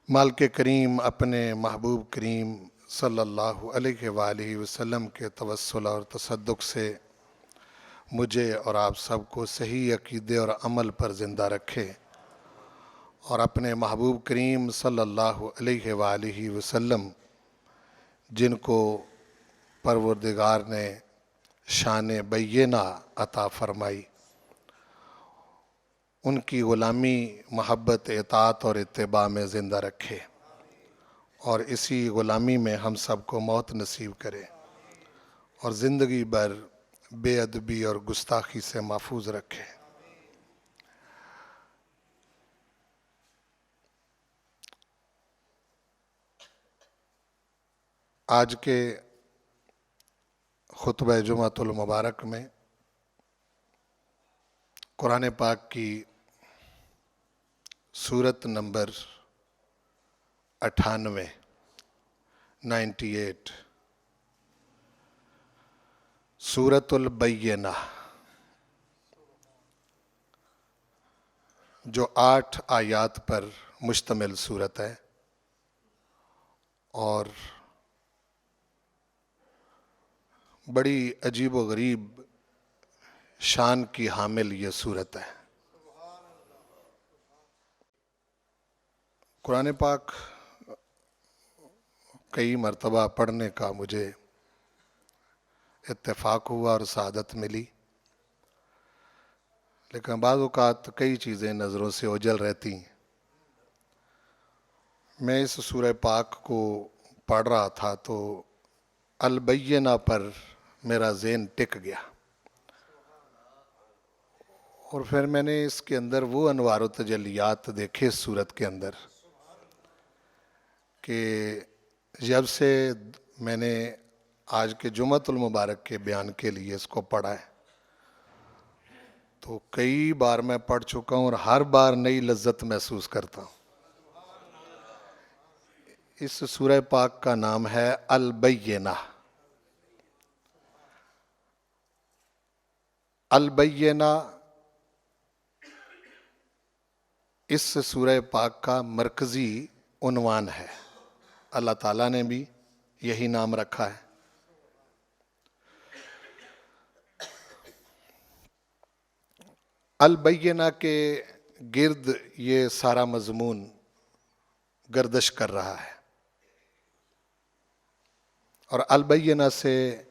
مالک کریم اپنے محبوب کریم صلی اللہ علیہ وآلہ وسلم کے توسل اور تصدق سے مجھے اور آپ سب کو صحیح عقیدے اور عمل پر زندہ رکھے، اور اپنے محبوب کریم صلی اللہ علیہ وآلہ وسلم جن کو پروردگار نے شان بینہ عطا فرمائی، ان کی غلامی، محبت، اطاعت اور اتباع میں زندہ رکھے، اور اسی غلامی میں ہم سب کو موت نصیب کرے، اور زندگی بھر بے ادبی اور گستاخی سے محفوظ رکھے۔ آج کے خطبہ جمعۃ المبارک میں قرآن پاک کی سورت نمبر 98 سورت البینہ، جو 8 آیات پر مشتمل سورت ہے، اور بڑی عجیب و غریب شان کی حامل یہ سورت ہے۔ قرآن پاک کئی مرتبہ پڑھنے کا مجھے اتفاق ہوا اور سعادت ملی، لیکن بعض اوقات کئی چیزیں نظروں سے اوجھل رہتی ہیں۔ میں اس سورہ پاک کو پڑھ رہا تھا تو البینہ پر میرا ذہن ٹک گیا، اور پھر میں نے اس کے اندر وہ انوار و تجلیات دیکھے اس سورت کے اندر کہ جب سے میں نے آج کے جمعۃ المبارک کے بیان کے لیے اس کو پڑھا ہے تو کئی بار میں پڑھ چکا ہوں، اور ہر بار نئی لذت محسوس کرتا ہوں۔ اس سورہ پاک کا نام ہے البینہ۔ البینہ اس سورہ پاک کا مرکزی عنوان ہے، اللہ تعالیٰ نے بھی یہی نام رکھا ہے۔ البینہ کے گرد یہ سارا مضمون گردش کر رہا ہے، اور البینہ سے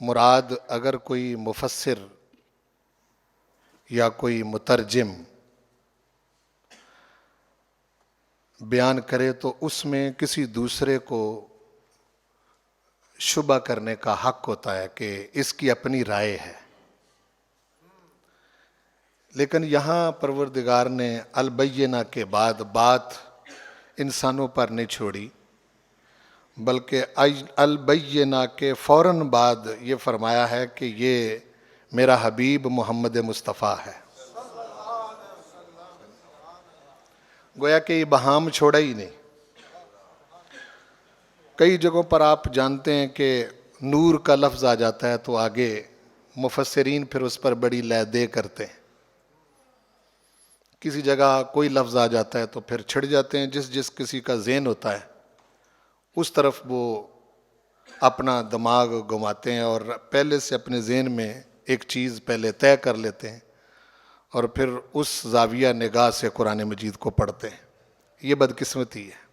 مراد اگر کوئی مفسر یا کوئی مترجم بیان کرے تو اس میں کسی دوسرے کو شبہ کرنے کا حق ہوتا ہے کہ اس کی اپنی رائے ہے، لیکن یہاں پروردگار نے البینہ کے بعد بات انسانوں پر نہیں چھوڑی، بلکہ البینہ کے فوراً بعد یہ فرمایا ہے کہ یہ میرا حبیب محمد مصطفیٰ ہے۔ گویا کہ یہ بہام چھوڑا ہی نہیں۔ کئی جگہوں پر آپ جانتے ہیں کہ نور کا لفظ آ جاتا ہے تو آگے مفسرین پھر اس پر بڑی لے دے کرتے ہیں، کسی جگہ کوئی لفظ آ جاتا ہے تو پھر چھڑ جاتے ہیں، جس کسی کا ذہن ہوتا ہے اس طرف وہ اپنا دماغ گھماتے ہیں، اور پہلے سے اپنے ذہن میں ایک چیز پہلے طے کر لیتے ہیں، اور پھر اس زاویہ نگاہ سے قرآن مجید کو پڑھتے ہیں۔ یہ بدقسمتی ہے۔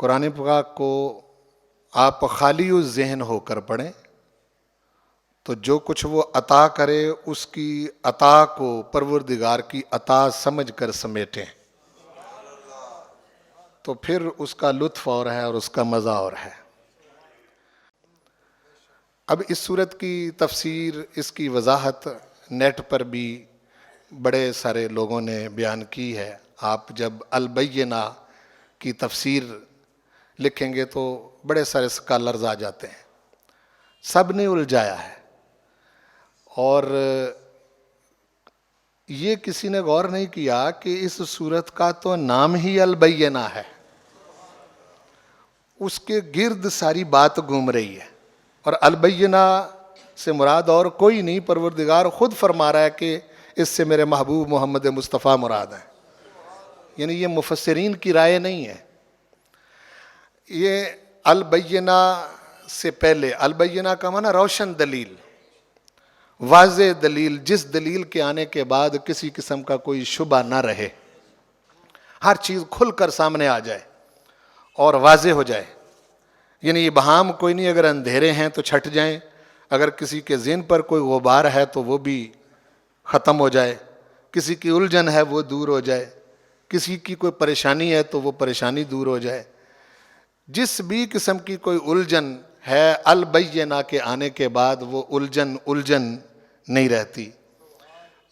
قرآن پاک کو آپ خالی ذہن ہو کر پڑھیں تو جو کچھ وہ عطا کرے اس کی عطا کو پروردگار کی عطا سمجھ کر سمیٹیں، تو پھر اس کا لطف اور ہے اور اس کا مزہ اور ہے۔ اب اس صورت کی تفسیر، اس کی وضاحت نیٹ پر بھی بڑے سارے لوگوں نے بیان کی ہے۔ آپ جب البینہ کی تفسیر لکھیں گے تو بڑے سارے اسکالرز آ جاتے ہیں، سب نے الجھایا ہے، اور یہ کسی نے غور نہیں کیا کہ اس صورت کا تو نام ہی البینہ ہے، اس کے گرد ساری بات گھوم رہی ہے، اور البینہ سے مراد اور کوئی نہیں، پروردگار خود فرما رہا ہے کہ اس سے میرے محبوب محمد مصطفیٰ مراد ہے۔ یعنی یہ مفسرین کی رائے نہیں ہے. یہ البینہ سے پہلے، البینہ کا معنی روشن دلیل، واضح دلیل، جس دلیل کے آنے کے بعد کسی قسم کا کوئی شبہ نہ رہے، ہر چیز کھل کر سامنے آ جائے اور واضح ہو جائے. یعنی ابہام کوئی نہیں، اگر اندھیرے ہیں تو چھٹ جائیں، اگر کسی کے ذہن پر کوئی غبار ہے تو وہ بھی ختم ہو جائے، کسی کی الجھن ہے وہ دور ہو جائے، کسی کی کوئی پریشانی ہے تو وہ پریشانی دور ہو جائے. جس بھی قسم کی کوئی الجھن ہے، البینہ کے آنے کے بعد وہ الجھن نہیں رہتی.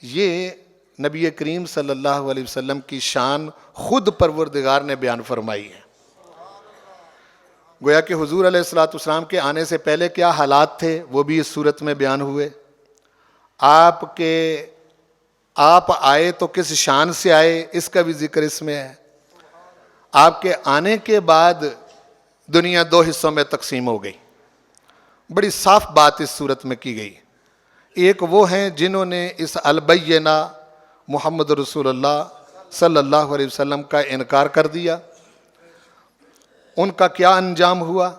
یہ نبی کریم صلی اللہ علیہ وسلم کی شان خود پروردگار نے بیان فرمائی ہے. گویا کہ حضور علیہ الصلوۃ والسلام کے آنے سے پہلے کیا حالات تھے وہ بھی اس صورت میں بیان ہوئے. آپ آئے تو کس شان سے آئے اس کا بھی ذکر اس میں ہے. آپ کے آنے کے بعد دنیا دو حصوں میں تقسیم ہو گئی. بڑی صاف بات اس صورت میں کی گئی. ایک وہ ہیں جنہوں نے اس البینہ محمد رسول اللہ صلی اللہ علیہ وسلم کا انکار کر دیا، ان کا کیا انجام ہوا.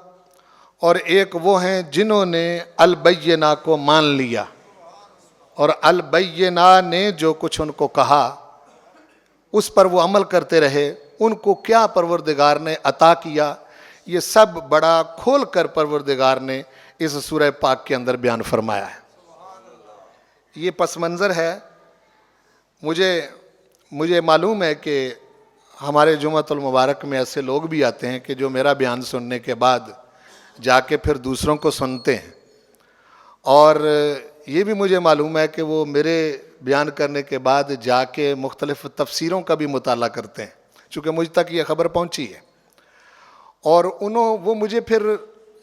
اور ایک وہ ہیں جنہوں نے البینہ کو مان لیا اور البینہ نے جو کچھ ان کو کہا اس پر وہ عمل کرتے رہے. ان کو کیا پروردگار نے عطا کیا، یہ سب بڑا کھول کر پروردگار نے اس سورہ پاک کے اندر بیان فرمایا ہے. یہ پس منظر ہے. مجھے معلوم ہے کہ ہمارے جمعۃ المبارک میں ایسے لوگ بھی آتے ہیں کہ جو میرا بیان سننے کے بعد جا کے پھر دوسروں کو سنتے ہیں، اور یہ بھی مجھے معلوم ہے کہ وہ میرے بیان کرنے کے بعد جا کے مختلف تفسیروں کا بھی مطالعہ کرتے ہیں، چونکہ مجھ تک یہ خبر پہنچی ہے. اور وہ مجھے پھر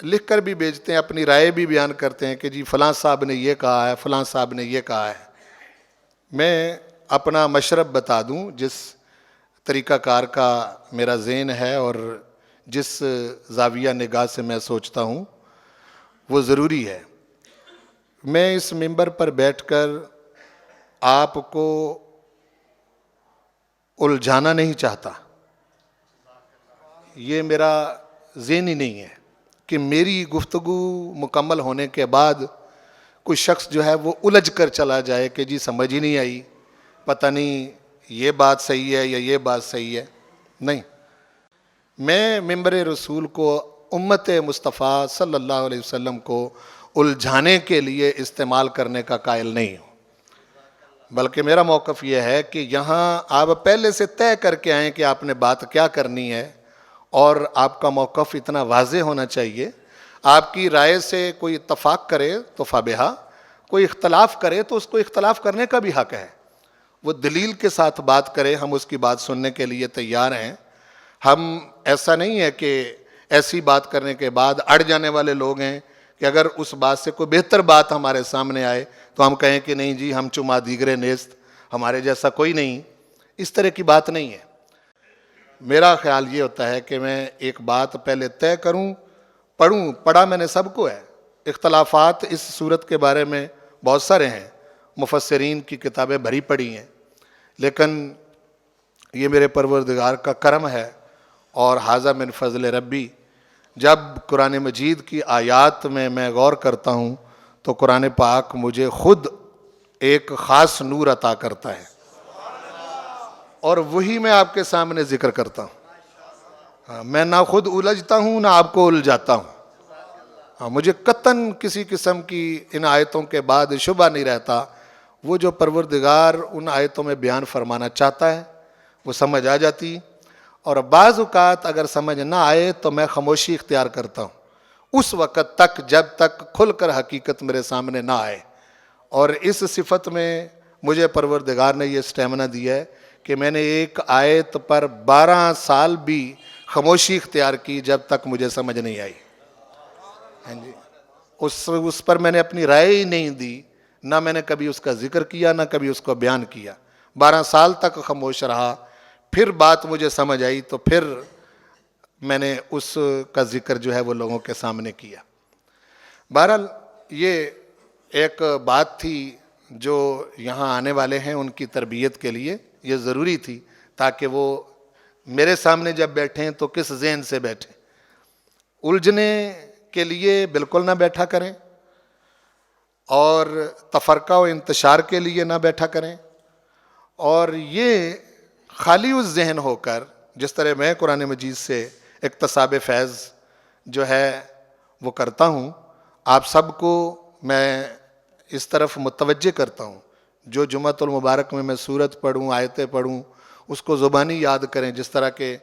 لکھ کر بھی بھیجتے ہیں، اپنی رائے بھی بیان کرتے ہیں کہ جی فلاں صاحب نے یہ کہا ہے، فلاں صاحب نے یہ کہا ہے. میں اپنا مشرب بتا دوں، جس طریقہ کار کا میرا ذہن ہے اور جس زاویہ نگاہ سے میں سوچتا ہوں وہ ضروری ہے. میں اس منبر پر بیٹھ کر آپ کو الجھانا نہیں چاہتا. یہ میرا ذہن ہی نہیں ہے کہ میری گفتگو مکمل ہونے کے بعد کوئی شخص جو ہے وہ الجھ کر چلا جائے کہ جی سمجھ ہی نہیں آئی، پتہ نہیں یہ بات صحیح ہے یا یہ بات صحیح ہے. نہیں، میں منبر رسول کو، امت مصطفیٰ صلی اللہ علیہ وسلم کو الجھانے کے لیے استعمال کرنے کا قائل نہیں ہوں، بلکہ میرا موقف یہ ہے کہ یہاں آپ پہلے سے طے کر کے آئیں کہ آپ نے بات کیا کرنی ہے، اور آپ کا موقف اتنا واضح ہونا چاہیے. آپ کی رائے سے کوئی اتفاق کرے تو فابہا، کوئی اختلاف کرے تو اس کو اختلاف کرنے کا بھی حق ہے. وہ دلیل کے ساتھ بات کرے، ہم اس کی بات سننے کے لیے تیار ہیں. ہم ایسا نہیں ہے کہ ایسی بات کرنے کے بعد اڑ جانے والے لوگ ہیں کہ اگر اس بات سے کوئی بہتر بات ہمارے سامنے آئے تو ہم کہیں کہ نہیں جی ہم چما دیگرے نیست، ہمارے جیسا کوئی نہیں. اس طرح کی بات نہیں ہے. میرا خیال یہ ہوتا ہے کہ میں ایک بات پہلے طے کروں، پڑھا میں نے سب کو ہے. اختلافات اس صورت کے بارے میں بہت سارے ہیں، مفسرین کی کتابیں بھری پڑی ہیں، لیکن یہ میرے پروردگار کا کرم ہے اور ھذا من فضل ربی. جب قرآن مجید کی آیات میں غور کرتا ہوں تو قرآن پاک مجھے خود ایک خاص نور عطا کرتا ہے، اور وہی میں آپ کے سامنے ذکر کرتا ہوں. میں نہ خود الجھتا ہوں نہ آپ کو الجھاتا ہوں. مجھے قطعاً کسی قسم کی ان آیتوں کے بعد شبہ نہیں رہتا. وہ جو پروردگار ان آیتوں میں بیان فرمانا چاہتا ہے وہ سمجھ آ جاتی، اور بعض اوقات اگر سمجھ نہ آئے تو میں خاموشی اختیار کرتا ہوں اس وقت تک جب تک کھل کر حقیقت میرے سامنے نہ آئے. اور اس صفت میں مجھے پروردگار نے یہ سٹیمنا دیا ہے کہ میں نے ایک آیت پر 12 سال بھی خاموشی اختیار کی جب تک مجھے سمجھ نہیں آئی. جی، اس پر میں نے اپنی رائے ہی نہیں دی، نہ میں نے کبھی اس کا ذکر کیا نہ کبھی اس کو بیان کیا. 12 سال تک خاموش رہا. پھر بات مجھے سمجھ آئی تو پھر میں نے اس کا ذکر جو ہے وہ لوگوں کے سامنے کیا. بہرحال یہ ایک بات تھی جو یہاں آنے والے ہیں ان کی تربیت کے لیے یہ ضروری تھی، تاکہ وہ میرے سامنے جب بیٹھیں تو کس ذہن سے بیٹھیں؟ الجھنے کے لیے بالکل نہ بیٹھا کریں، اور تفرقہ و انتشار کے لیے نہ بیٹھا کریں، اور یہ خالی اس ذہن ہو کر، جس طرح میں قرآن مجید سے اکتساب فیض جو ہے وہ کرتا ہوں، آپ سب کو میں اس طرف متوجہ کرتا ہوں، جو جمعۃ المبارک میں سورت پڑھوں، آیتیں پڑھوں، اس کو زبانی یاد کریں، جس طرح کہ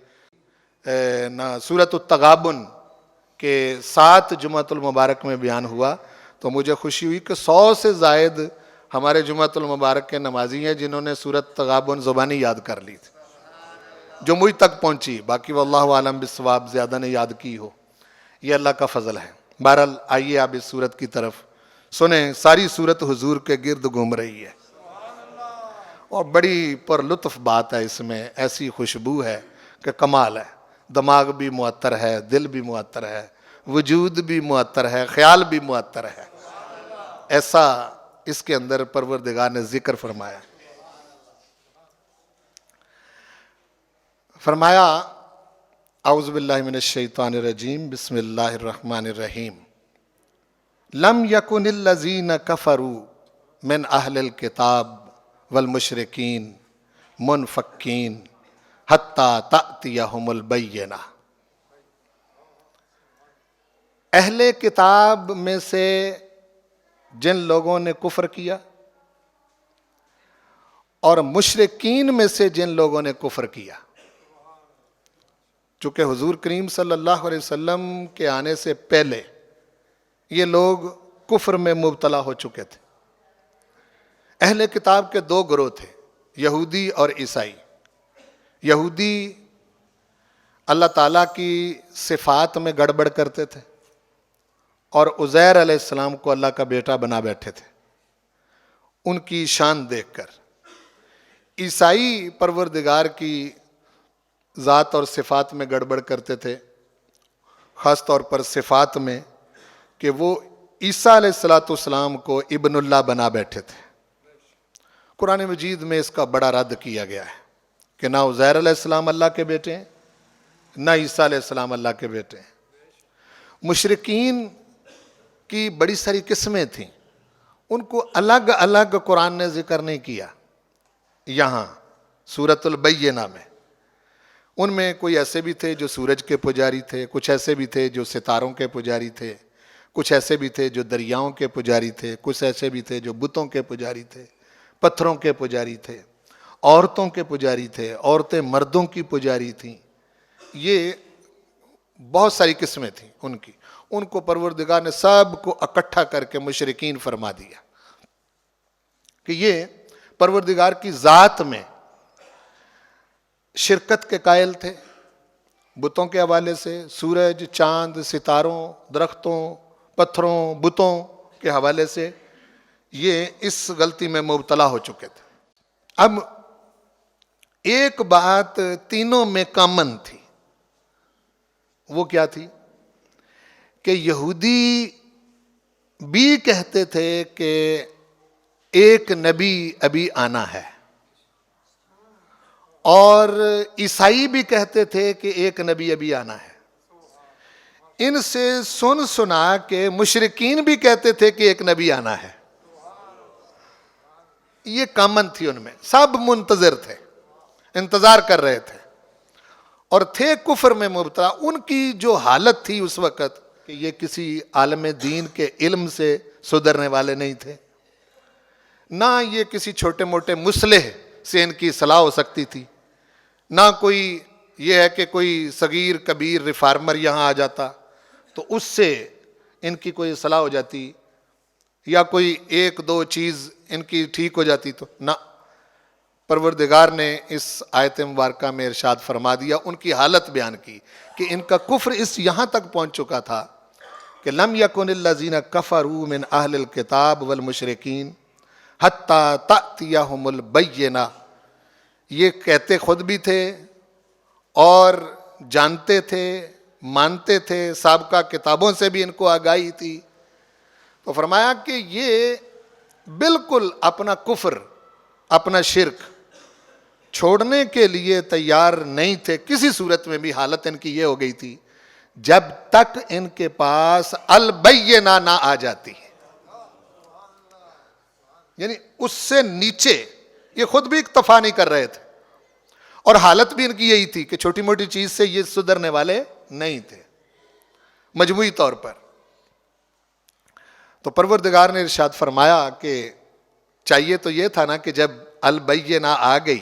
سورت التغابن کے 7 جمعۃ المبارک میں بیان ہوا، تو مجھے خوشی ہوئی کہ 100 سے زائد ہمارے جمعۃ المبارک کے نمازی ہیں جنہوں نے سورت تغابن زبانی یاد کر لی تھی، جو مجھ تک پہنچی، باقی واللہ عالم بالصواب زیادہ نے یاد کی ہو، یہ اللہ کا فضل ہے۔ بہرحال آئیے آپ اس سورت کی طرف سنیں، ساری سورت حضور کے گرد گھوم رہی ہے، اور بڑی پر لطف بات ہے، اس میں ایسی خوشبو ہے کہ کمال ہے، دماغ بھی معطر ہے، دل بھی معطر ہے، وجود بھی معطر ہے، خیال بھی معطر ہے، ایسا اس کے اندر پروردگار نے ذکر فرمایا۔ فرمایا اعوذ باللہ من الشیطان الرجیم، بسم اللہ الرحمن الرحیم، لم یکن الذین کفروا من اہل الکتاب والمشرکین منفکین حتی تأتیہم البینہ۔ اہل کتاب میں سے جن لوگوں نے کفر کیا اور مشرکین میں سے جن لوگوں نے کفر کیا، چونکہ حضور کریم صلی اللہ علیہ وسلم کے آنے سے پہلے یہ لوگ کفر میں مبتلا ہو چکے تھے۔ اہل کتاب کے 2 گروہ تھے، یہودی اور عیسائی۔ یہودی اللہ تعالیٰ کی صفات میں گڑبڑ کرتے تھے اور عزیر علیہ السلام کو اللہ کا بیٹا بنا بیٹھے تھے ان کی شان دیکھ کر۔ عیسائی پروردگار کی ذات اور صفات میں گڑبڑ کرتے تھے، خاص طور پر صفات میں، کہ وہ عیسیٰ علیہ السلام کو ابن اللہ بنا بیٹھے تھے۔ قرآن مجید میں اس کا بڑا رد کیا گیا ہے کہ نہ عزیر علیہ السلام اللہ کے بیٹے ہیں، نہ عیسیٰ علیہ السلام اللہ کے بیٹے ہیں۔ مشرکین کی بڑی ساری قسمیں تھیں، ان کو الگ الگ قرآن نے ذکر نہیں کیا۔ یہاں سورۃ البینہ میں ان میں کوئی ایسے بھی تھے جو سورج کے پجاری تھے، کچھ ایسے بھی تھے جو ستاروں کے پجاری تھے، کچھ ایسے بھی تھے جو دریاؤں کے پجاری تھے، کچھ ایسے بھی تھے جو بتوں کے پجاری تھے، پتھروں کے پجاری تھے، عورتوں کے پجاری تھے، عورتیں مردوں کی پجاری تھیں۔ یہ بہت ساری قسمیں تھیں ان کی، ان کو پروردگار نے سب کو اکٹھا کر کے مشرکین فرما دیا کہ یہ پروردگار کی ذات میں شرکت کے قائل تھے، بتوں کے حوالے سے، سورج، چاند، ستاروں، درختوں، پتھروں، بتوں کے حوالے سے یہ اس غلطی میں مبتلا ہو چکے تھے۔ اب ایک بات تینوں میں کامن تھی، وہ کیا تھی کہ یہودی بھی کہتے تھے کہ ایک نبی ابھی آنا ہے، اور عیسائی بھی کہتے تھے کہ ایک نبی ابھی آنا ہے۔ ان سے سن سنا کہ مشرکین بھی کہتے تھے کہ ایک نبی آنا ہے۔ یہ کامن تھی ان میں، سب منتظر تھے، انتظار کر رہے تھے، اور تھے کفر میں مبتلا۔ ان کی جو حالت تھی اس وقت کہ یہ کسی عالم دین کے علم سے سدھرنے والے نہیں تھے، نہ یہ کسی چھوٹے موٹے مصلح سے ان کی اصلاح ہو سکتی تھی، نہ کوئی یہ ہے کہ کوئی صغیر کبیر ریفارمر یہاں آ جاتا تو اس سے ان کی کوئی اصلاح ہو جاتی، یا کوئی 1-2 چیز ان کی ٹھیک ہو جاتی، تو نہ، پروردگار نے اس آیت مبارکہ میں ارشاد فرما دیا، ان کی حالت بیان کی کہ ان کا کفر اس یہاں تک پہنچ چکا تھا کہ لم یکن الذین کفروا من اہل الکتاب والمشرکین حتی تأتیہم البینہ۔ یہ کہتے خود بھی تھے اور جانتے تھے، مانتے تھے، سابقہ کتابوں سے بھی ان کو آگاہی تھی۔ تو فرمایا کہ یہ بالکل اپنا کفر، اپنا شرک چھوڑنے کے لیے تیار نہیں تھے کسی صورت میں بھی. حالت ان کی یہ ہو گئی تھی جب تک ان کے پاس البینہ نہ آ جاتی, یعنی اس سے نیچے یہ خود بھی اکتفا نہیں کر رہے تھے, اور حالت بھی ان کی یہی تھی کہ چھوٹی موٹی چیز سے یہ سدھرنے والے نہیں تھے مجموعی طور پر. تو پروردگار نے ارشاد فرمایا کہ چاہیے تو یہ تھا نا کہ جب البینہ آ گئی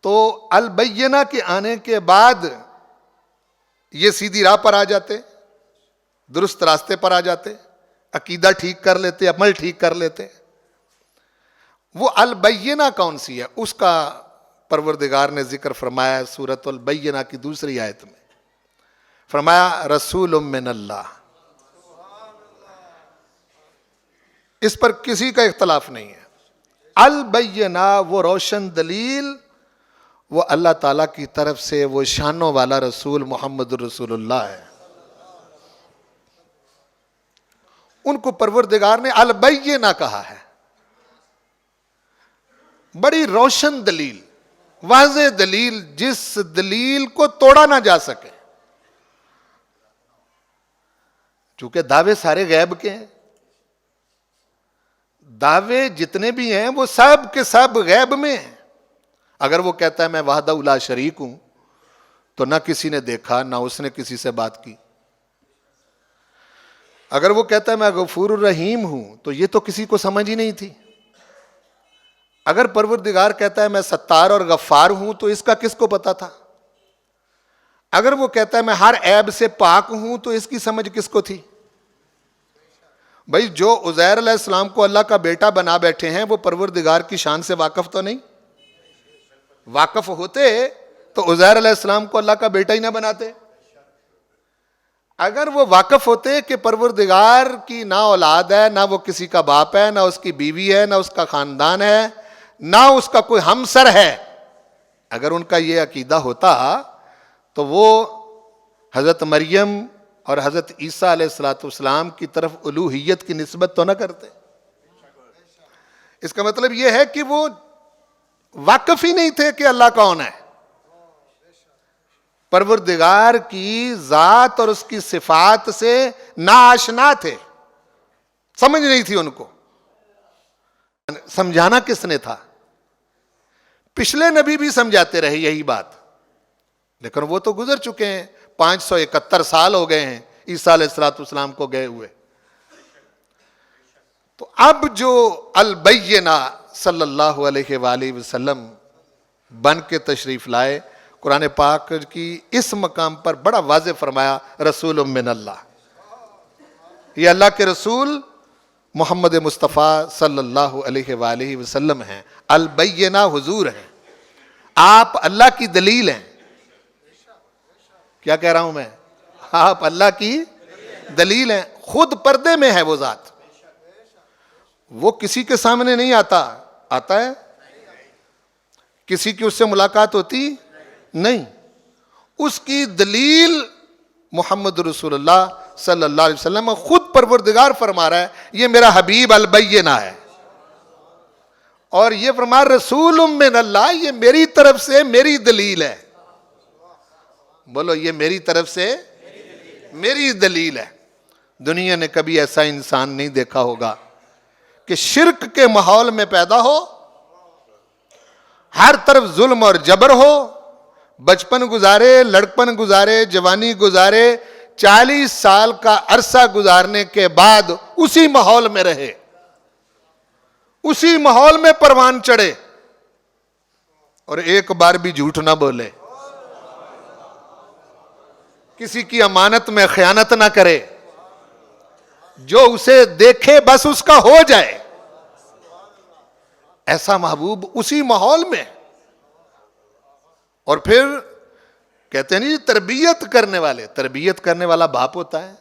تو البینہ کے آنے کے بعد یہ سیدھی راہ پر آ جاتے, درست راستے پر آ جاتے, عقیدہ ٹھیک کر لیتے, عمل ٹھیک کر لیتے. وہ البینہ کون سی ہے, اس کا پروردگار نے ذکر فرمایا سورۃ البینہ کی دوسری آیت میں. فرمایا رسول من اللہ. اس پر کسی کا اختلاف نہیں ہے. البینہ وہ روشن دلیل, وہ اللہ تعالیٰ کی طرف سے وہ شانوں والا رسول محمد الرسول اللہ ہے. ان کو پروردگار نے البینہ کہا ہے. بڑی روشن دلیل, واضح دلیل, جس دلیل کو توڑا نہ جا سکے. چونکہ دعوے سارے غیب کے ہیں, دعوے جتنے بھی ہیں وہ سب کے سب غیب میں ہیں. اگر وہ کہتا ہے میں وحدہ لا شریک ہوں تو نہ کسی نے دیکھا نہ اس نے کسی سے بات کی. اگر وہ کہتا ہے میں غفور الرحیم ہوں تو یہ تو کسی کو سمجھ ہی نہیں تھی. اگر پروردگار کہتا ہے میں ستار اور غفار ہوں تو اس کا کس کو پتا تھا. اگر وہ کہتا ہے میں ہر عیب سے پاک ہوں تو اس کی سمجھ کس کو تھی. بھائی جو عزیر علیہ السلام کو اللہ کا بیٹا بنا بیٹھے ہیں وہ پروردگار کی شان سے واقف تو نہیں. واقف ہوتے تو عزیر علیہ السلام کو اللہ کا بیٹا ہی نہ بناتے. اگر وہ واقف ہوتے کہ پروردگار کی نہ اولاد ہے, نہ وہ کسی کا باپ ہے, نہ اس کی بیوی ہے, نہ اس کا خاندان ہے, نہ اس کا کوئی ہمسر ہے, اگر ان کا یہ عقیدہ ہوتا تو وہ حضرت مریم اور حضرت عیسیٰ علیہ الصلوۃ والسلام کی طرف الوہیت کی نسبت تو نہ کرتے. اس کا مطلب یہ ہے کہ وہ واقف ہی نہیں تھے کہ اللہ کون ہے. پروردگار کی ذات اور اس کی صفات سے ناآشنا تھے, سمجھ نہیں تھی ان کو. سمجھانا کس نے تھا؟ پچھلے نبی بھی سمجھاتے رہے یہی بات, لیکن وہ تو گزر چکے ہیں. 571 سال ہو گئے ہیں عیسیٰ علیہ الصلوۃ والسلام کو گئے ہوئے. تو اب جو البینہ صلی اللہ علیہ وآلہ وسلم بن کے تشریف لائے, قرآن پاک کی اس مقام پر بڑا واضح فرمایا رسول من اللہ. یہ اللہ کے رسول محمد مصطفیٰ صلی اللہ علیہ وآلہ وسلم ہیں. البینہ حضور ہیں, آپ اللہ کی دلیل ہیں. کیا کہہ رہا ہوں میں؟ آپ اللہ کی دلیل ہیں. خود پردے میں ہے وہ ذات, وہ کسی کے سامنے نہیں آتا. آتا ہے کسی کی اس سے ملاقات ہوتی نہیں. اس کی دلیل محمد رسول اللہ صلی اللہ علیہ وسلم, خود پروردگار فرما رہا ہے یہ میرا حبیب البینہ ہے. اور یہ فرما رسول من اللہ, یہ میری طرف سے میری دلیل ہے. بولو یہ میری طرف سے میری دلیل ہے. دنیا نے کبھی ایسا انسان نہیں دیکھا ہوگا کہ شرک کے ماحول میں پیدا ہو, ہر طرف ظلم اور جبر ہو, بچپن گزارے, لڑکپن گزارے, جوانی گزارے, 40 سال کا عرصہ گزارنے کے بعد اسی ماحول میں رہے, اسی ماحول میں پروان چڑھے اور ایک بار بھی جھوٹ نہ بولے, کسی کی امانت میں خیانت نہ کرے, جو اسے دیکھے بس اس کا ہو جائے. ایسا محبوب اسی ماحول میں. اور پھر کہتے ہیں نہیں تربیت کرنے والے, تربیت کرنے والا باپ ہوتا ہے,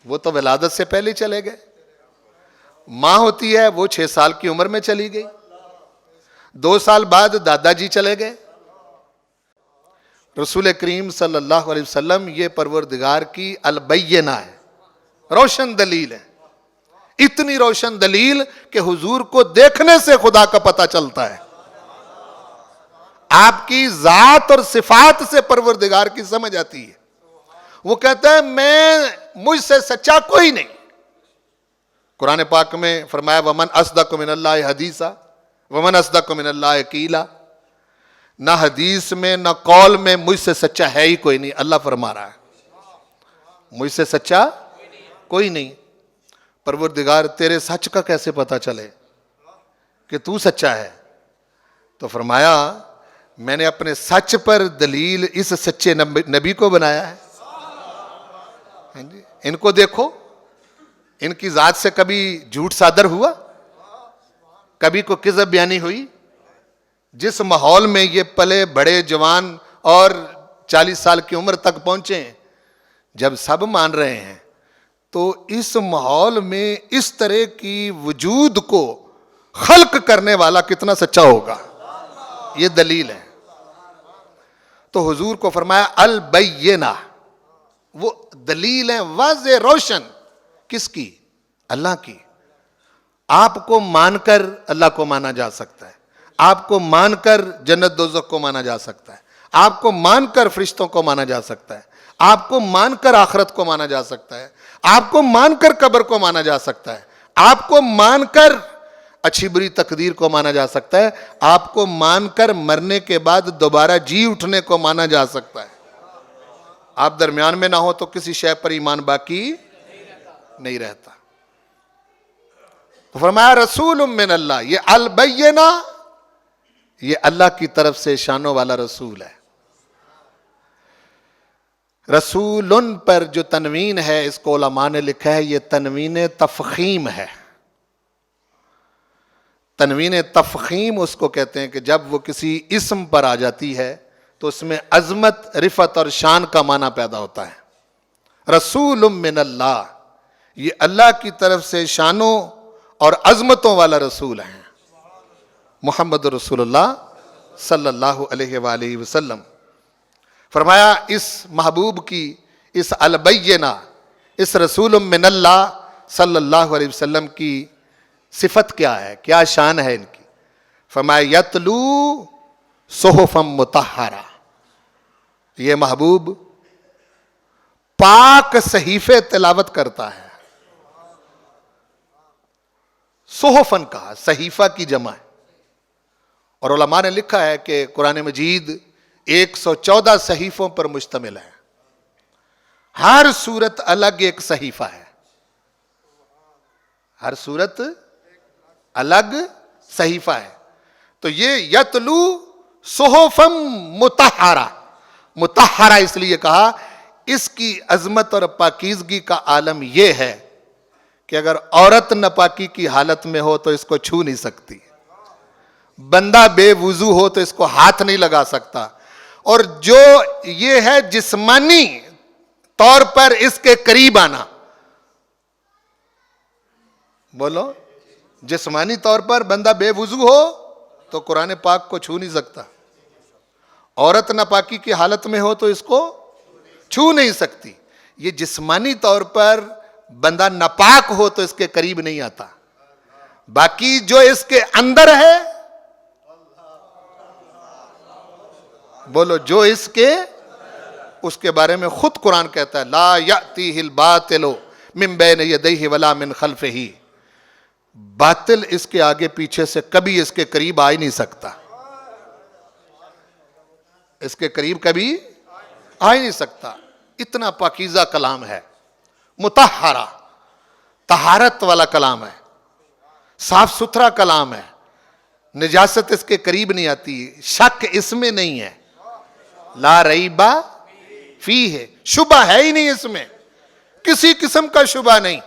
وہ تو ولادت سے پہلے چلے گئے. ماں ہوتی ہے وہ 6 سال کی عمر میں چلی گئی, 2 سال بعد دادا جی چلے گئے. رسول کریم صلی اللہ علیہ وسلم یہ پروردگار کی البینہ ہے, روشن دلیل ہے. اتنی روشن دلیل کہ حضور کو دیکھنے سے خدا کا پتہ چلتا ہے. آپ کی ذات اور صفات سے پروردگار کی سمجھ آتی ہے. وہ کہتا ہے مجھ سے سچا کوئی نہیں. قرآن پاک میں فرمایا ومن اصدق من اللہ حدیثا ومن اصدق من اللہ قیلا. نہ حدیث میں نہ قول میں مجھ سے سچا ہے ہی کوئی نہیں. اللہ فرما رہا ہے مجھ سے سچا کوئی نہیں. پروردگار تیرے سچ کا کیسے پتا چلے کہ تو سچا ہے؟ تو فرمایا میں نے اپنے سچ پر دلیل اس سچے نبی کو بنایا ہے. ان کو دیکھو، ان کی ذات سے کبھی جھوٹ صادر ہوا؟ کبھی کوئی کذب بیانی ہوئی؟ جس ماحول میں یہ پلے بڑے جوان اور 40 سال کی عمر تک پہنچے ہیں، جب سب مان رہے ہیں تو اس ماحول میں اس طرح کی وجود کو خلق کرنے والا کتنا سچا ہوگا؟ یہ دلیل ہے. تو حضور کو فرمایا البینہ، وہ دلیل ہے واضح روشن. کس کی؟ اللہ کی. آپ کو مان کر اللہ کو مانا جا سکتا ہے، آپ کو مان کر جنت دوزخ کو مانا جا سکتا ہے، آپ کو مان کر فرشتوں کو مانا جا سکتا ہے، آپ کو مان کر آخرت کو مانا جا سکتا ہے، آپ کو مان کر قبر کو مانا جا سکتا ہے، آپ کو مان کر اچھی بری تقدیر کو مانا جا سکتا ہے، آپ کو مان کر مرنے کے بعد دوبارہ جی اٹھنے کو مانا جا سکتا ہے. آپ درمیان میں نہ ہو تو کسی شے پر ایمان باقی نہیں رہتا. تو فرمایا رسول من اللہ، یہ البینہ یہ اللہ کی طرف سے شانوں والا رسول ہے. رسول پر جو تنوین ہے اس کو علماء نے لکھا ہے یہ تنوین تفخیم ہے. تنوین تفخیم اس کو کہتے ہیں کہ جب وہ کسی اسم پر آ جاتی ہے تو اس میں عظمت، رفعت اور شان کا معنی پیدا ہوتا ہے. رسول من اللہ، یہ اللہ کی طرف سے شانوں اور عظمتوں والا رسول ہے. محمد رسول اللہ صلی اللہ علیہ وآلہ وسلم. فرمایا اس محبوب کی، اس البینہ، اس رسول من اللہ صلی اللہ علیہ وسلم کی صفت کیا ہے، کیا شان ہے ان کی؟ فرمایا یتلو صحفا مطہرہ، یہ محبوب پاک صحیفے تلاوت کرتا ہے. صحفن کہا، صحیفہ کی جمع ہے. اور علماء نے لکھا ہے کہ قرآن مجید 114 صحیفوں پر مشتمل ہے. ہر سورت الگ ایک صحیفہ ہے، ہر سورت الگ صحیفہ ہے. تو یہ یتلو صحفم مطہرہ، مطہرہ اس لیے کہا اس کی عظمت اور پاکیزگی کا عالم یہ ہے کہ اگر عورت ناپاکی کی حالت میں ہو تو اس کو چھو نہیں سکتی، بندہ بے وضو ہو تو اس کو ہاتھ نہیں لگا سکتا، اور جو یہ ہے جسمانی طور پر اس کے قریب آنا، بولو جسمانی طور پر بندہ بے وضو ہو تو قرآن پاک کو چھو نہیں سکتا، عورت ناپاکی کی حالت میں ہو تو اس کو چھو نہیں سکتی. یہ جسمانی طور پر بندہ ناپاک ہو تو اس کے قریب نہیں آتا. باقی جو اس کے اندر ہے، بولو جو اس کے بارے میں خود قرآن کہتا ہے لا یأتیہ الباطل من بین یدیہ ولا من خلفہ، باطل اس کے آگے پیچھے سے کبھی اس کے قریب آ ہی نہیں سکتا، اس کے قریب کبھی آ ہی نہیں سکتا. اتنا پاکیزہ کلام ہے، مطہرہ، طہارت والا کلام ہے، صاف ستھرا کلام ہے، نجاست اس کے قریب نہیں آتی، شک اس میں نہیں ہے، لا ریبہ فیہ، شبہ ہے ہی نہیں اس میں، کسی قسم کا شبہ نہیں.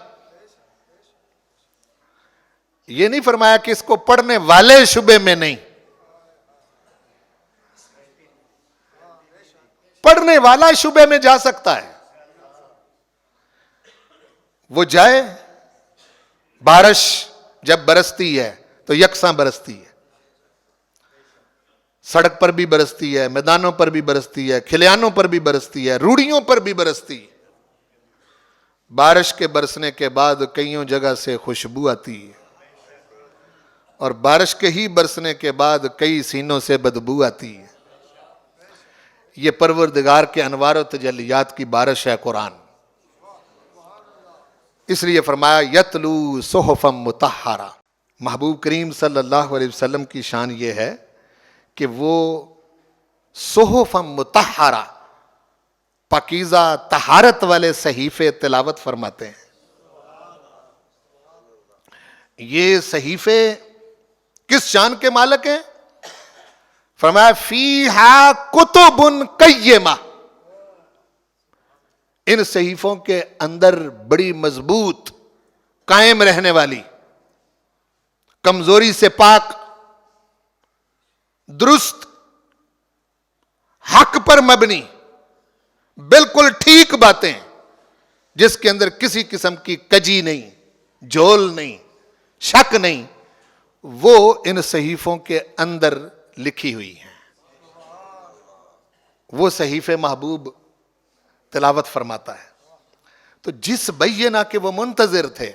یہ نہیں فرمایا کہ اس کو پڑھنے والے شبے میں نہیں، پڑھنے والا شبے میں جا سکتا ہے. وہ جائے، بارش جب برستی ہے تو یکساں برستی ہے، سڑک پر بھی برستی ہے، میدانوں پر بھی برستی ہے، کھلیانوں پر بھی برستی ہے، روڑیوں پر بھی برستی ہے. بارش کے برسنے کے بعد کئیوں جگہ سے خوشبو آتی ہے، اور بارش کے ہی برسنے کے بعد کئی سینوں سے بدبو آتی ہے. یہ پروردگار کے انوار و تجلیات کی بارش ہے قرآن. اس لیے فرمایا یتلو صحفا مطہرہ. محبوب کریم صلی اللہ علیہ وسلم کی شان یہ ہے کہ وہ صحفا مطہرہ پاکیزہ طہارت والے صحیفے تلاوت فرماتے ہیں. یہ صحیفے کس شان کے مالک ہیں؟ فرمایا فیہا کتب قیمہ. ان صحیفوں کے اندر بڑی مضبوط قائم رہنے والی کمزوری سے پاک درست حق پر مبنی بالکل ٹھیک باتیں جس کے اندر کسی قسم کی کجی نہیں، جھول نہیں، شک نہیں، وہ ان صحیفوں کے اندر لکھی ہوئی ہیں. وہ صحیفے محبوب تلاوت فرماتا ہے. تو جس بینہ کے وہ منتظر تھے،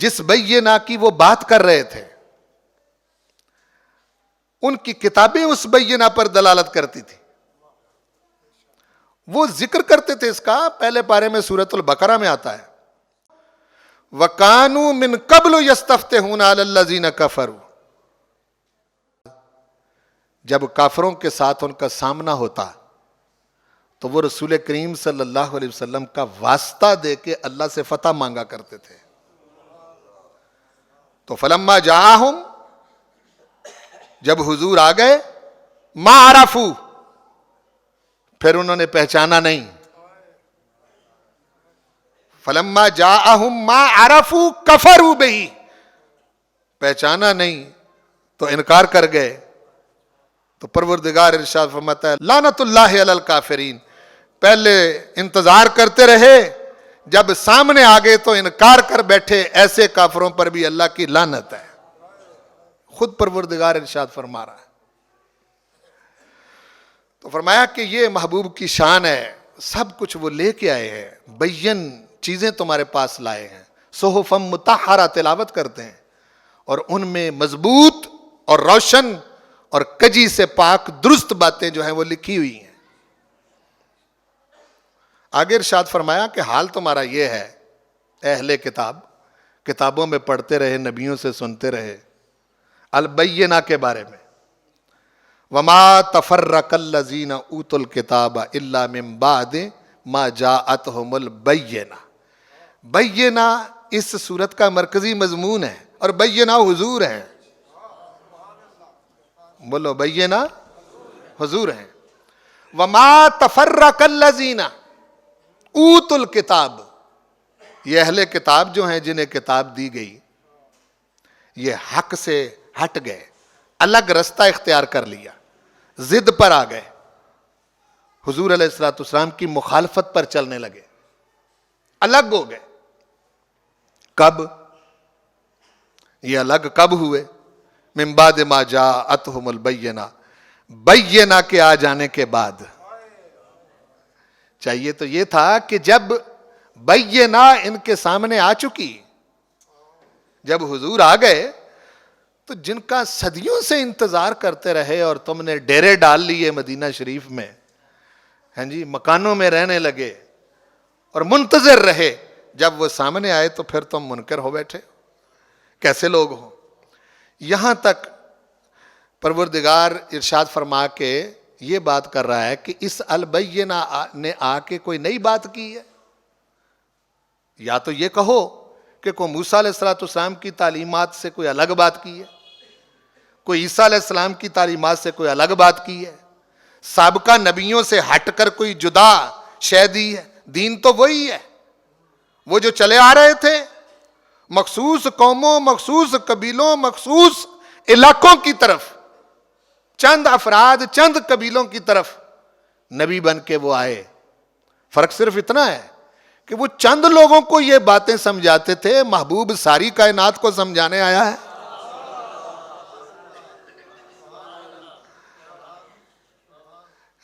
جس بینہ کی وہ بات کر رہے تھے، ان کی کتابیں اس بینہ پر دلالت کرتی تھی. وہ ذکر کرتے تھے. اس کا پہلے پارے میں سورۃ البقرہ میں آتا ہے وَكَانُوا مِن قَبْلُ يَسْتَفْتِحُونَ عَلَى الَّذِينَ كَفَرُوا. جب کافروں کے ساتھ ان کا سامنا ہوتا تو وہ رسول کریم صلی اللہ علیہ وسلم کا واسطہ دے کے اللہ سے فتح مانگا کرتے تھے. تو فلما جاءہم، جب حضور آ گئے، ما عرفوا، پھر انہوں نے پہچانا نہیں. فلما جاءہم ما عرفوا کفروا بہ، پہچانا نہیں تو انکار کر گئے. تو پروردگار ارشاد فرماتا ہے لعنت اللہ علی الکافرین. پہلے انتظار کرتے رہے، جب سامنے آگے تو انکار کر بیٹھے، ایسے کافروں پر بھی اللہ کی لعنت ہے. خود پروردگار ارشاد فرما رہا ہے. تو فرمایا کہ یہ محبوب کی شان ہے، سب کچھ وہ لے کے آئے ہیں، بین چیزیں تمہارے پاس لائے ہیں. صحف مطہرہ تلاوت کرتے ہیں اور ان میں مضبوط اور روشن اور کجی سے پاک درست باتیں جو ہیں وہ لکھی ہوئی ہیں. آگے ارشاد فرمایا کہ حال تمہارا یہ ہے اہل کتاب، کتابوں میں پڑھتے رہے، نبیوں سے سنتے رہے البینہ کے بارے میں. وما تفرق الذین اوتوا الکتاب الا من بعد ما جاءتهم البینہ. بینہ اس صورت کا مرکزی مضمون ہے اور بینہ حضور ہیں. بولو بینہ حضور ہیں. وما تفرق الذین اوتوا الکتاب، یہ اہل کتاب جو ہیں جنہیں کتاب دی گئی، یہ حق سے ہٹ گئے، الگ رستہ اختیار کر لیا، ضد پر آ گئے، حضور علیہ الصلوۃ والسلام کی مخالفت پر چلنے لگے، الگ ہو گئے. کب یہ الگ کب ہوئے؟ من بعد ما جاءتهم البینہ، بینہ کے آ جانے کے بعد. چاہیے تو یہ تھا کہ جب بینہ ان کے سامنے آ چکی، جب حضور آ گئے، تو جن کا صدیوں سے انتظار کرتے رہے اور تم نے ڈیرے ڈال لیے مدینہ شریف میں، ہاں جی، مکانوں میں رہنے لگے اور منتظر رہے، جب وہ سامنے آئے تو پھر تم منکر ہو بیٹھے. کیسے لوگ ہو؟ یہاں تک پروردگار ارشاد فرما کے یہ بات کر رہا ہے کہ اس البینہ نے آ کے کوئی نئی بات کی ہے. یا تو یہ کہو کہ کوئی موسیٰ علیہ السلام کی تعلیمات سے کوئی الگ بات کی ہے، کوئی عیسیٰ علیہ السلام کی تعلیمات سے کوئی الگ بات کی ہے، سابقہ نبیوں سے ہٹ کر کوئی جدا شے دی ہے. دین تو وہی ہے، وہ جو چلے آ رہے تھے، مخصوص قوموں، مخصوص قبیلوں، مخصوص علاقوں کی طرف، چند افراد، چند قبیلوں کی طرف نبی بن کے وہ آئے. فرق صرف اتنا ہے کہ وہ چند لوگوں کو یہ باتیں سمجھاتے تھے، محبوب ساری کائنات کو سمجھانے آیا ہے.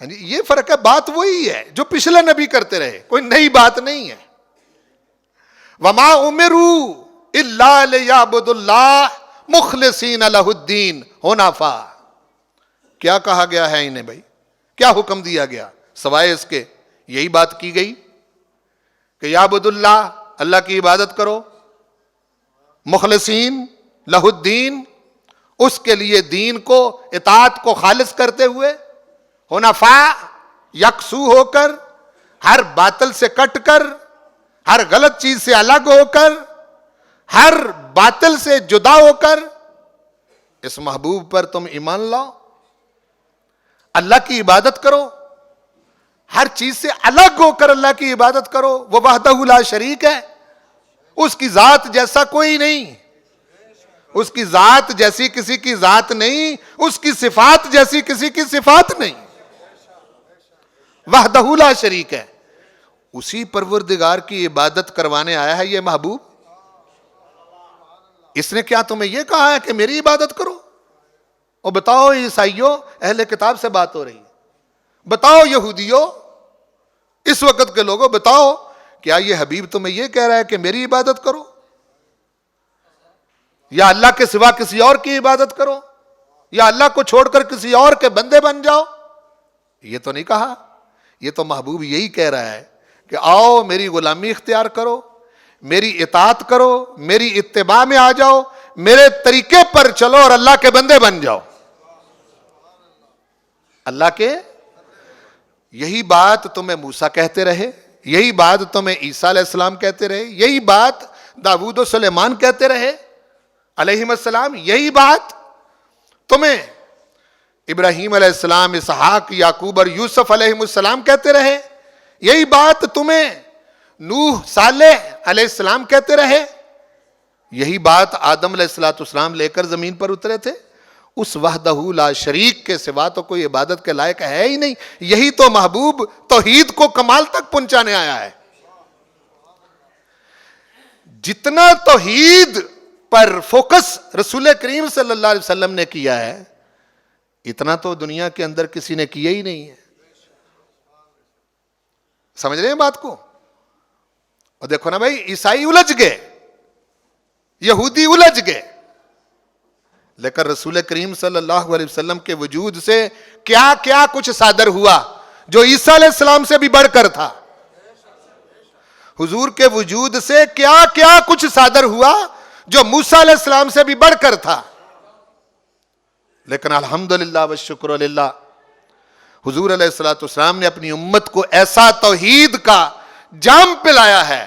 یہ فرق ہے. بات وہی ہے جو پچھلے نبی کرتے رہے، کوئی نئی بات نہیں ہے. وما امروا الا لیعبدوا اللہ مخلصین لہ الدین حنفاء. کیا کہا گیا ہے انہیں بھائی؟ کیا حکم دیا گیا سوائے اس کے؟ یہی بات کی گئی کہ یعبد اللہ، اللہ کی عبادت کرو، مخلصین لہ الدین، اس کے لیے دین کو، اطاعت کو خالص کرتے ہوئے، حنفاء، یکسو ہو کر، ہر باطل سے کٹ کر، ہر غلط چیز سے الگ ہو کر، ہر باطل سے جدا ہو کر اس محبوب پر تم ایمان لاؤ، اللہ کی عبادت کرو، ہر چیز سے الگ ہو کر اللہ کی عبادت کرو۔ وہ وحدہ لا شریک ہے، اس کی ذات جیسا کوئی نہیں، اس کی ذات جیسی کسی کی ذات نہیں، اس کی صفات جیسی کسی کی صفات نہیں، وحدہ لا شریک ہے۔ اسی پروردگار کی عبادت کروانے آیا ہے یہ محبوب۔ اس نے کیا تمہیں یہ کہا ہے کہ میری عبادت کرو؟ اور بتاؤ عیسائیوں، اہل کتاب سے بات ہو رہی ہے، بتاؤ یہودیوں، اس وقت کے لوگوں، بتاؤ کیا یہ حبیب تمہیں یہ کہہ رہا ہے کہ میری عبادت کرو، یا اللہ کے سوا کسی اور کی عبادت کرو، یا اللہ کو چھوڑ کر کسی اور کے بندے بن جاؤ؟ یہ تو نہیں کہا۔ یہ تو محبوب یہی کہہ رہا ہے کہ آؤ میری غلامی اختیار کرو، میری اطاعت کرو، میری اتباع میں آ جاؤ، میرے طریقے پر چلو اور اللہ کے بندے بن جاؤ، اللہ کے۔ یہی بات تمہیں موسیٰ کہتے رہے، یہی بات تمہیں عیسیٰ علیہ السلام کہتے رہے، یہی بات داؤد و سلیمان کہتے رہے علیہم السلام، یہی بات تمہیں ابراہیم علیہ السلام، اسحاق، یعقوب اور یوسف علیہم السلام کہتے رہے، یہی بات تمہیں نوح، صالح علیہ السلام کہتے رہے، یہی بات آدم علیہ السلام لے کر زمین پر اترے تھے۔ اس وحدہ لا شریک کے سوا تو کوئی عبادت کے لائق ہے ہی نہیں۔ یہی تو محبوب توحید کو کمال تک پہنچانے آیا ہے۔ جتنا توحید پر فوکس رسول کریم صلی اللہ علیہ وسلم نے کیا ہے، اتنا تو دنیا کے اندر کسی نے کیا ہی نہیں ہے۔ سمجھ رہے ہیں بات کو؟ اور دیکھو نا بھائی، عیسائی الجھ گئے، یہودی الجھ گئے، لیکن رسول کریم صلی اللہ علیہ وسلم کے وجود سے کیا کیا کچھ صادر ہوا جو عیسیٰ علیہ السلام سے بھی بڑھ کر تھا۔ حضور کے وجود سے کیا کیا کچھ صادر ہوا جو موسیٰ علیہ السلام سے بھی بڑھ کر تھا۔ لیکن الحمدللہ والشکر للہ، حضور علیہ السلام نے اپنی امت کو ایسا توحید کا جام پلایا ہے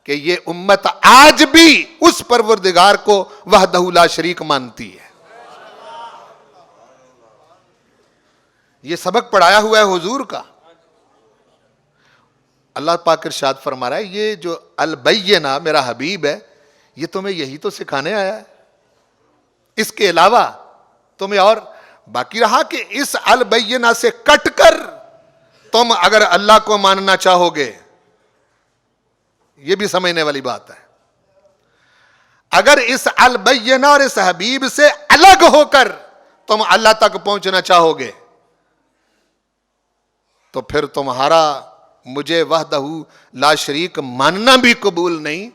کہ یہ امت آج بھی اس پروردگار کو وحدہ لا شریک مانتی ہے۔ یہ سبق پڑھایا ہوا ہے حضور کا۔ اللہ پاک ارشاد فرما رہا ہے، یہ جو البینہ میرا حبیب ہے، یہ تمہیں یہی تو سکھانے آیا ہے، اس کے علاوہ تمہیں اور باقی رہا کہ اس البینہ سے کٹ کر تم اگر اللہ کو ماننا چاہو گے، یہ بھی سمجھنے والی بات ہے۔ اگر اس البینہ اور اس حبیب سے الگ ہو کر تم اللہ تک پہنچنا چاہو گے تو پھر تمہارا مجھے وحدہ لا شریک ماننا بھی قبول نہیں۔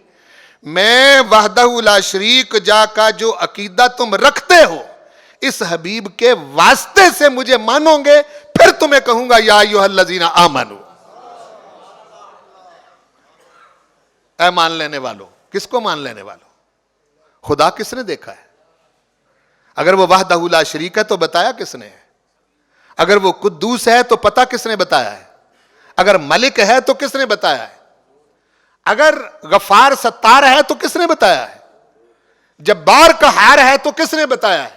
میں وحدہ لا شریک جا کا جو عقیدہ تم رکھتے ہو، اس حبیب کے واسطے سے مجھے مانو گے، پھر تمہیں کہوں گا یا ایھا الذین آمنو، اے مان لینے والو۔ کس کو مان لینے والو؟ خدا کس نے دیکھا ہے؟ اگر وہ وحدہ لا شریک ہے تو بتایا کس نے ہے؟ اگر وہ قدوس ہے تو پتہ کس نے بتایا ہے؟ اگر ملک ہے تو کس نے بتایا ہے؟ اگر غفار ستار ہے تو کس نے بتایا ہے؟ جبار قہار ہے تو کس نے بتایا ہے؟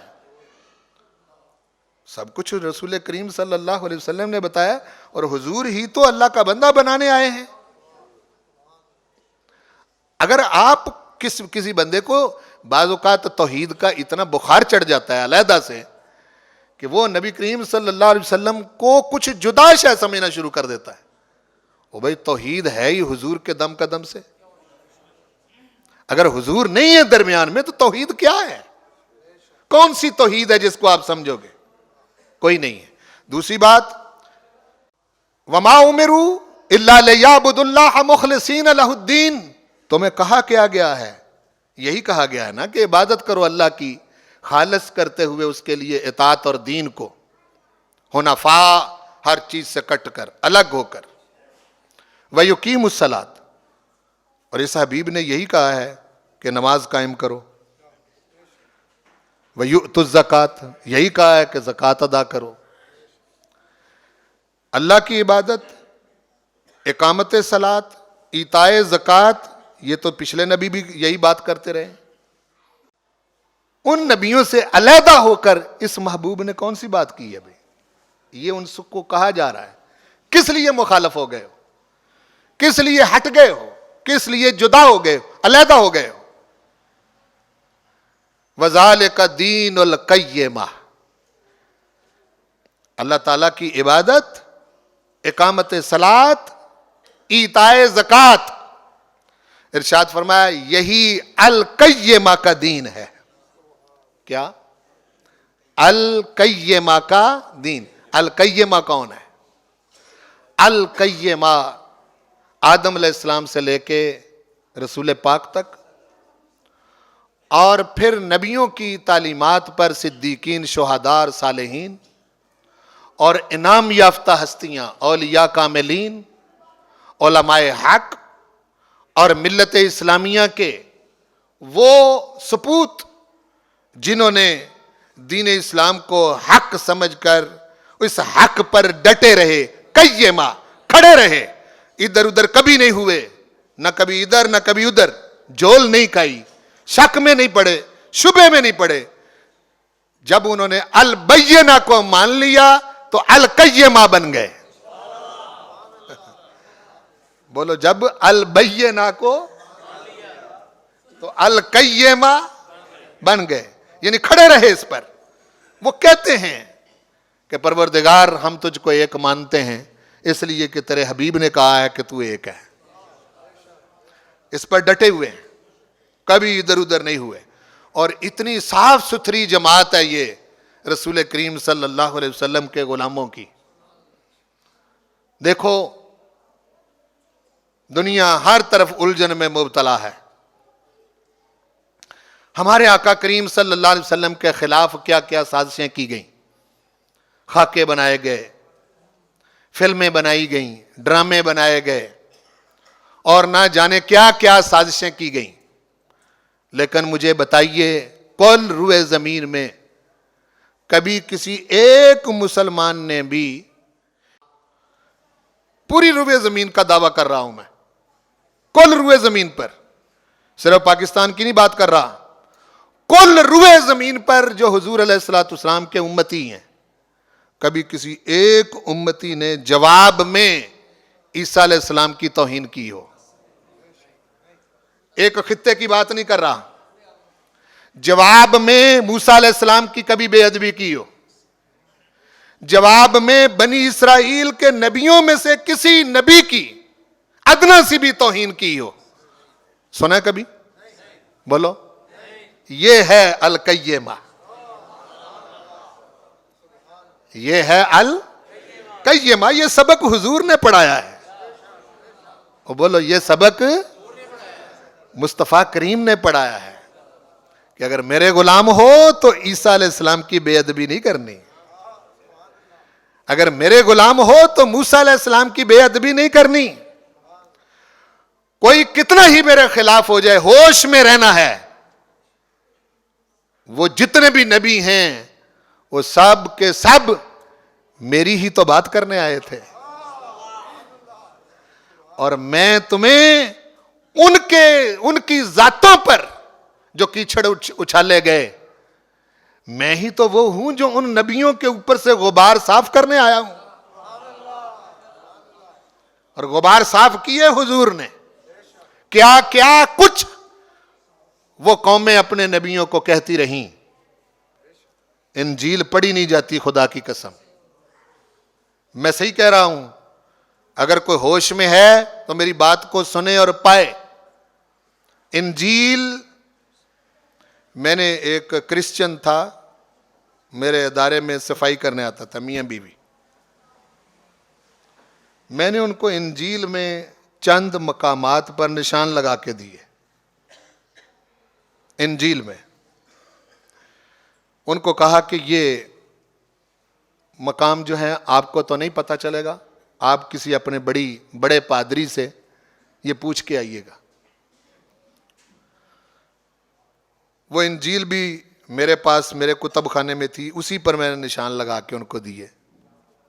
سب کچھ رسول کریم صلی اللہ علیہ وسلم نے بتایا، اور حضور ہی تو اللہ کا بندہ بنانے آئے ہیں۔ اگر آپ کسی بندے کو بعض اوقات توحید کا اتنا بخار چڑھ جاتا ہے علیحدہ سے کہ وہ نبی کریم صلی اللہ علیہ وسلم کو کچھ جدا شے سمجھنا شروع کر دیتا ہے، وہ بھائی توحید ہے ہی حضور کے دم قدم سے۔ اگر حضور نہیں ہے درمیان میں تو توحید کیا ہے؟ کون سی توحید ہے جس کو آپ سمجھو گے؟ کوئی نہیں ہے۔ دوسری بات، وما امروا الا لیعبدوا اللہ مخلصین لہ الدین، تمہیں کہا کیا گیا ہے؟ یہی کہا گیا ہے نا کہ عبادت کرو اللہ کی خالص کرتے ہوئے اس کے لیے اطاعت اور دین کو۔ حنفا، ہر چیز سے کٹ کر، الگ ہو کر. وَيُقِيمُ الصَّلَاةَ، اور اس حبیب نے یہی کہا ہے کہ نماز قائم کرو. وَيُؤْتُ الزَّكَاةَ، یہی کہا ہے کہ زکوٰۃ ادا کرو. اللہ کی عبادت، اقامت صلاۃ، ایتائے زکوٰۃ، یہ تو پچھلے نبی بھی یہی بات کرتے رہے. ان نبیوں سے علیحدہ ہو کر اس محبوب نے کون سی بات کی ہے بھائی؟ یہ ان سب کو کہا جا رہا ہے. کس لیے مخالف ہو گئے ہو؟ کس لیے ہٹ گئے ہو؟ کس لیے جدا ہو گئے ہو، علیحدہ ہو گئے ہو؟ وَذَلِكَ دِينُ الْقَيِّمَةِ، اللہ تعالیٰ کی عبادت، اقامت صلاۃ، ایتائے زکوٰۃ، ارشاد فرمایا یہی القیمہ کا دین ہے. کیا؟ القیمہ کا دین. القیمہ کون ہے؟ القیمہ آدم علیہ السلام سے لے کے رسول پاک تک، اور پھر نبیوں کی تعلیمات پر صدیقین، شہداء، صالحین اور انعام یافتہ ہستیاں، اولیاء کاملین، علماء حق اور ملت اسلامیہ کے وہ سپوت جنہوں نے دین اسلام کو حق سمجھ کر اس حق پر ڈٹے رہے، قیمہ، کھڑے رہے، ادھر ادھر کبھی نہیں ہوئے، نہ کبھی ادھر نہ کبھی ادھر، جھول نہیں کھائی، شک میں نہیں پڑے، شبہ میں نہیں پڑے. جب انہوں نے البینہ کو مان لیا تو القیمہ بن گئے. بولو، جب البینہ کو تو القیمہ بن گئے، یعنی کھڑے رہے اس پر. وہ کہتے ہیں کہ پروردگار ہم تجھ کو ایک مانتے ہیں اس لیے کہ تیرے حبیب نے کہا ہے کہ تو ایک ہے. اس پر ڈٹے ہوئے ہیں، کبھی ادھر ادھر نہیں ہوئے. اور اتنی صاف ستھری جماعت ہے یہ رسول کریم صلی اللہ علیہ وسلم کے غلاموں کی. دیکھو، دنیا ہر طرف الجھن میں مبتلا ہے. ہمارے آقا کریم صلی اللہ علیہ وسلم کے خلاف کیا کیا سازشیں کی گئیں. خاکے بنائے گئے، فلمیں بنائی گئیں، ڈرامے بنائے گئے، اور نہ جانے کیا کیا سازشیں کی گئیں. لیکن مجھے بتائیے، کل روئے زمین میں کبھی کسی ایک مسلمان نے بھی، پوری روئے زمین کا دعویٰ کر رہا ہوں میں، کل روئے زمین پر، صرف پاکستان کی نہیں بات کر رہا، کل روئے زمین پر جو حضور علیہ السلام کے امتی ہیں، کبھی کسی ایک امتی نے جواب میں عیسیٰ علیہ السلام کی توہین کی ہو؟ ایک خطے کی بات نہیں کر رہا، جواب میں موسیٰ علیہ السلام کی کبھی بے ادبی کی ہو؟ جواب میں بنی اسرائیل کے نبیوں میں سے کسی نبی کی ادنا سی بھی توہین کی ہو؟ سنا ہے کبھی؟ بولو. یہ ہے القیمہ، یہ ہے القیمہ. یہ سبق حضور نے پڑھایا ہے. اور بولو، یہ سبق مصطفیٰ کریم نے پڑھایا ہے کہ اگر میرے غلام ہو تو عیسیٰ علیہ السلام کی بے ادبی نہیں کرنی، اگر میرے غلام ہو تو موسیٰ علیہ السلام کی بے ادبی نہیں کرنی. کوئی کتنا ہی میرے خلاف ہو جائے، ہوش میں رہنا ہے. وہ جتنے بھی نبی ہیں وہ سب کے سب میری ہی تو بات کرنے آئے تھے، اور میں تمہیں ان کی ذاتوں پر جو کیچڑ اچھالے گئے، میں ہی تو وہ ہوں جو ان نبیوں کے اوپر سے غبار صاف کرنے آیا ہوں. اور غبار صاف کیے حضور نے. کیا کیا کچھ وہ قومیں اپنے نبیوں کو کہتی رہیں. انجیل پڑھی نہیں جاتی، خدا کی قسم، میں صحیح کہہ رہا ہوں. اگر کوئی ہوش میں ہے تو میری بات کو سنے اور پائے. انجیل، میں نے ایک کرسچن تھا، میرے ادارے میں صفائی کرنے آتا تھا، میاں بیوی. میں نے ان کو انجیل میں چند مقامات پر نشان لگا کے دیے. انجیل میں ان کو کہا کہ یہ مقام جو ہیں آپ کو تو نہیں پتہ چلے گا، آپ کسی اپنے بڑے پادری سے یہ پوچھ کے آئیے گا۔ وہ انجیل بھی میرے پاس میرے کتب خانے میں تھی، اسی پر میں نے نشان لگا کے ان کو دیے،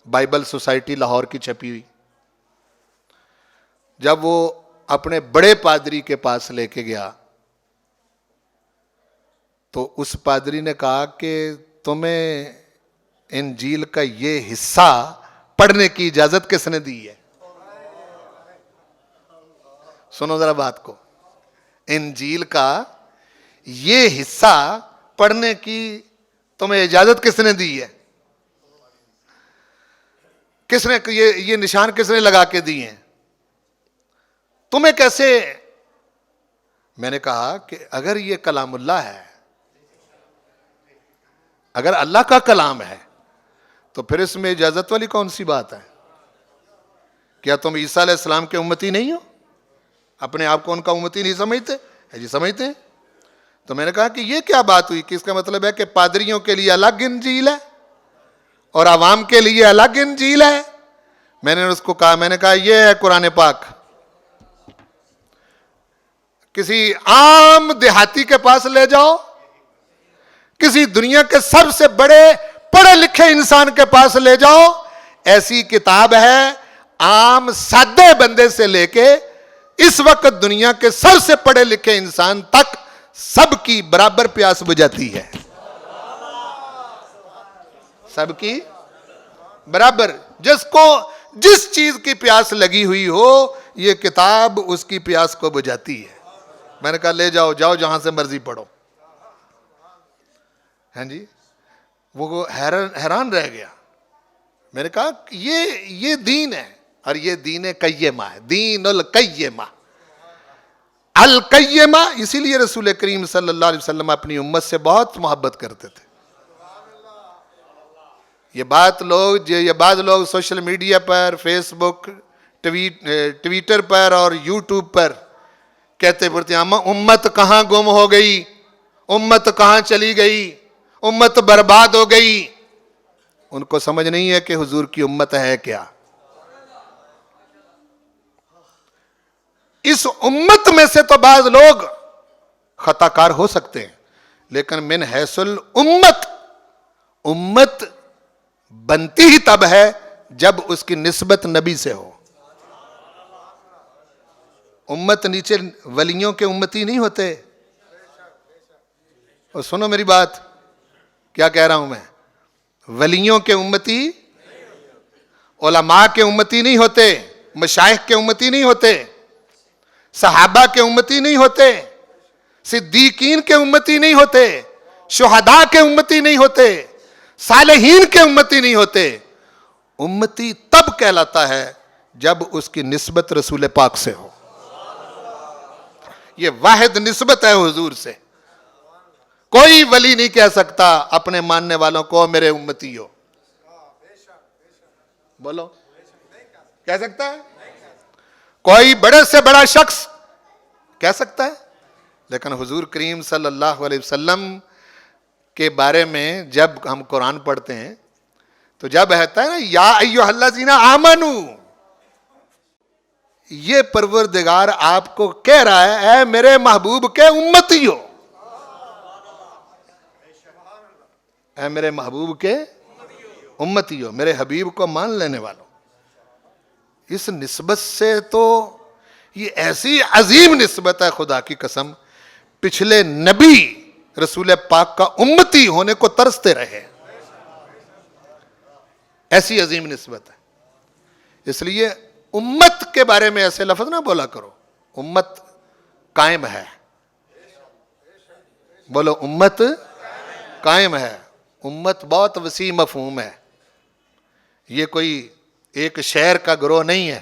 بائبل سوسائٹی لاہور کی چھپی ہوئی۔ جب وہ اپنے بڑے پادری کے پاس لے کے گیا تو اس پادری نے کہا کہ تمہیں انجیل کا یہ حصہ پڑھنے کی اجازت کس نے دی ہے؟ سنو ذرا بات کو، انجیل کا یہ حصہ پڑھنے کی تمہیں اجازت کس نے دی ہے؟ کس نے یہ نشان کس نے لگا کے دیے ہیں؟ تمہیں کیسے؟ میں نے کہا کہ اگر یہ کلام اللہ ہے، اگر اللہ کا کلام ہے تو پھر اس میں اجازت والی کون سی بات ہے؟ کیا تم عیسیٰ علیہ السلام کے امتی نہیں ہو؟ اپنے آپ کو ان کا امتی نہیں سمجھتے؟ جی سمجھتے ہیں۔ تو میں نے کہا کہ یہ کیا بات ہوئی کہ اس کا مطلب ہے کہ پادریوں کے لیے الگ انجیل ہے اور عوام کے لیے الگ انجیل ہے؟ میں نے اس کو کہا، میں نے کہا یہ ہے قرآن پاک، کسی عام دیہاتی کے پاس لے جاؤ، کسی دنیا کے سب سے بڑے پڑھے لکھے انسان کے پاس لے جاؤ، ایسی کتاب ہے عام سادے بندے سے لے کے اس وقت دنیا کے سب سے پڑھے لکھے انسان تک سب کی برابر پیاس بجھاتی ہے، سب کی برابر۔ جس کو جس چیز کی پیاس لگی ہوئی ہو یہ کتاب اس کی پیاس کو بجھاتی ہے۔ میں نے کہا لے جاؤ جہاں سے مرضی پڑھو۔ ہاں جی، وہ حیران رہ گیا۔ میں نے کہا یہ دین ہے، اور یہ دین قیمہ ہے، دین القیمہ۔ القیمہ، اسی لیے رسول کریم صلی اللہ علیہ وسلم اپنی امت سے بہت محبت کرتے تھے۔ یہ بعض لوگ سوشل میڈیا پر، فیس بک، ٹویٹر پر اور یوٹیوب پر کہتے پڑتے ہیں امت کہاں گم ہو گئی، امت کہاں چلی گئی، امت برباد ہو گئی۔ ان کو سمجھ نہیں ہے کہ حضور کی امت ہے کیا۔ اس امت میں سے تو بعض لوگ خطا کار ہو سکتے ہیں، لیکن من حیث الامت، امت بنتی ہی تب ہے جب اس کی نسبت نبی سے ہو۔ امت نیچے ولیوں کے امتی نہیں ہوتے۔ اور سنو میری بات، کیا کہہ رہا ہوں میں؟ ولیوں کے امتی، علماء کے امتی نہیں ہوتے، مشائخ کے امتی نہیں ہوتے، صحابہ کے امتی نہیں ہوتے، صدیقین کے امتی نہیں ہوتے، شہداء کے امتی نہیں ہوتے، صالحین کے امتی نہیں ہوتے۔ امتی تب کہلاتا ہے جب اس کی نسبت رسول پاک سے ہو۔ یہ واحد نسبت ہے حضور سے۔ کوئی ولی نہیں کہہ سکتا اپنے ماننے والوں کو میرے امتی ہو۔ بولو، کہہ سکتا ہے؟ کوئی بڑے سے بڑا شخص کہہ سکتا ہے، لیکن حضور کریم صلی اللہ علیہ وسلم کے بارے میں جب ہم قرآن پڑھتے ہیں تو جب کہتا ہے نا یا ایھا الذین آمنو، یہ پروردگار آپ کو کہہ رہا ہے اے میرے محبوب کے امتی ہو، اے میرے محبوب کے امتی ہو، میرے حبیب کو مان لینے والوں۔ اس نسبت سے تو یہ ایسی عظیم نسبت ہے، خدا کی قسم پچھلے نبی رسول پاک کا امتی ہونے کو ترستے رہے، ایسی عظیم نسبت ہے۔ اس لیے امت کے بارے میں ایسے لفظ نہ بولا کرو۔ امت قائم ہے، بولو امت قائم ہے۔ امت بہت وسیع مفہوم ہے، یہ کوئی ایک شہر کا گروہ نہیں ہے،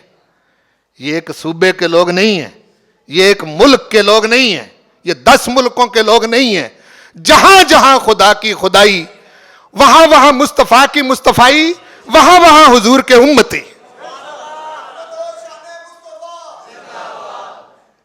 یہ ایک صوبے کے لوگ نہیں ہیں، یہ ایک ملک کے لوگ نہیں ہیں، یہ 10 ملکوں کے لوگ نہیں ہیں۔ جہاں جہاں خدا کی خدائی، وہاں وہاں مصطفیٰ کی مصطفائی، وہاں وہاں حضور کے امتی۔